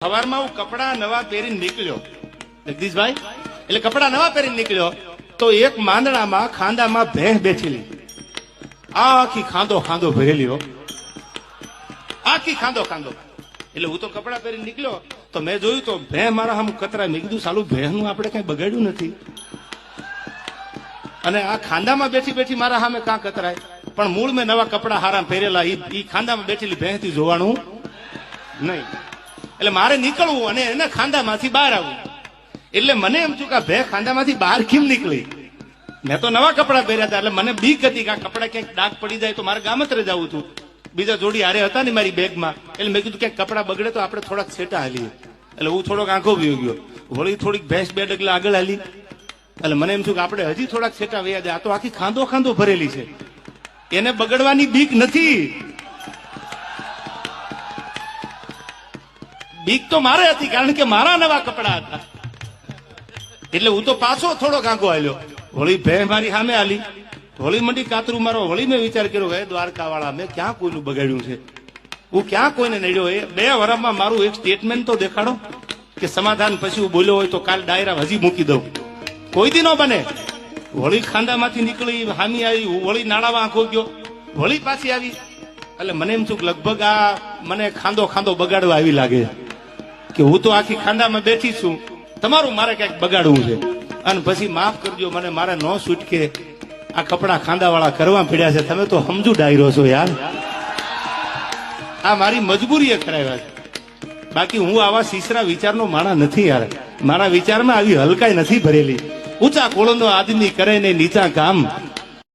સવારમાં હું કપડા નવા પહેરીને નીકળ્યો જગદીશભાઈ, એટલે કપડા નવા પહેરીને નીકળ્યો તો એક માંદણામાં ખાંદામાં ભેંસ બેઠેલી, આખી ખાંદો ખાંદો ભરેલી હો, આખી ખાંદો ખાંદો. એટલે હું તો કપડા પહેરીને નીકળ્યો તો મેં જોયું તો ભેંસ મારા સામે કતરાય. મેં કીધું સાલું ભેંસ નું આપણે કઈ બગાડ્યું નથી અને આ ખાંદામાં બેઠી બેઠી મારા સામે કાં કતરાય. પણ મૂળ મેં નવા કપડા હારા પહેરેલા, ઈ ખાંદામાં બેઠેલી ભેંસ થી જોવાનું નહીં. એટલે મારે નીકળવું અને એને ખાંદામાંથી બહાર આવવું. એટલે મને એમ છું કે ભે ખાંદામાંથી બહાર કેમ નીકળી? મેં તો નવા કપડા પહેર્યા હતા એટલે મને બીક હતી કે આ કપડા ક્યાંક ડાઘ પડી જાય તો મારે ગામત્રે જવું હતું. બીજા જોડી હારે હતા ને મારી બેગમાં, એટલે મેં કીધું ક્યાંક કપડા બગડે તો આપણે થોડાક છેટા હાલીએ. એટલે હું થોડોક આંખો વી ગયો, વળી થોડીક ભેંસ બે ડગલા આગળ હાલી. એટલે મને એમ છું કે આપણે હજી થોડાક છેટા વયા જાય. આ તો આખી ખાંદો ખાંદો ભરેલી છે, એને બગડવાની બીક નથી. બીક તો મારે હતી કારણ કે મારા નવા કપડા હતા. એટલે હું તો પાછો થોડો કાંકો હાલ્યો, વળી ભેં મારી સામે હાલી, વળી મંડી કાતરું મારો. વળી મેં વિચાર કર્યો હે દ્વારકા વાળા, મેં ક્યાં કોઈનું બગાડ્યું છે? હું ક્યાં કોઈને નડ્યો? એ 2 વર્ષમાં મારું એક સ્ટેટમેન્ટ તો દેખાડો કે સમાધાન પછી હું બોલ્યો હોય તો કાલ ડાયરા હજી મૂકી દઉં. કોઈ દી ન બને. વળી ખાંદામાંથી નીકળી હામી આવી, વળી નાળામાં આંખો ગયો, વળી પાછી આવી. એટલે મને એમ છું કે લગભગ આ મને ખાંદો ખાંદો બગાડવા આવી લાગે કે હું તો આખી ખાંદામાં બેઠી છું, તમારું મારે ક્યાંક બગાડવું છે. અને પછી માફ કરજો મને, મારે ન છૂટકે આ કપડા ખાંદાવાળા કરવા પડ્યા છે. તમે તો સમજુ ડાયરો છો યાર, આ મારી મજબૂરીએ કરાવ્યા છે. બાકી હું આવા સીસરા વિચારનો માણા નથી યાર. મારા વિચારમાં આવી હલકાઈ નથી ભરેલી. ઊંચા કોળનો આદમી કરે ને નીચા કામ,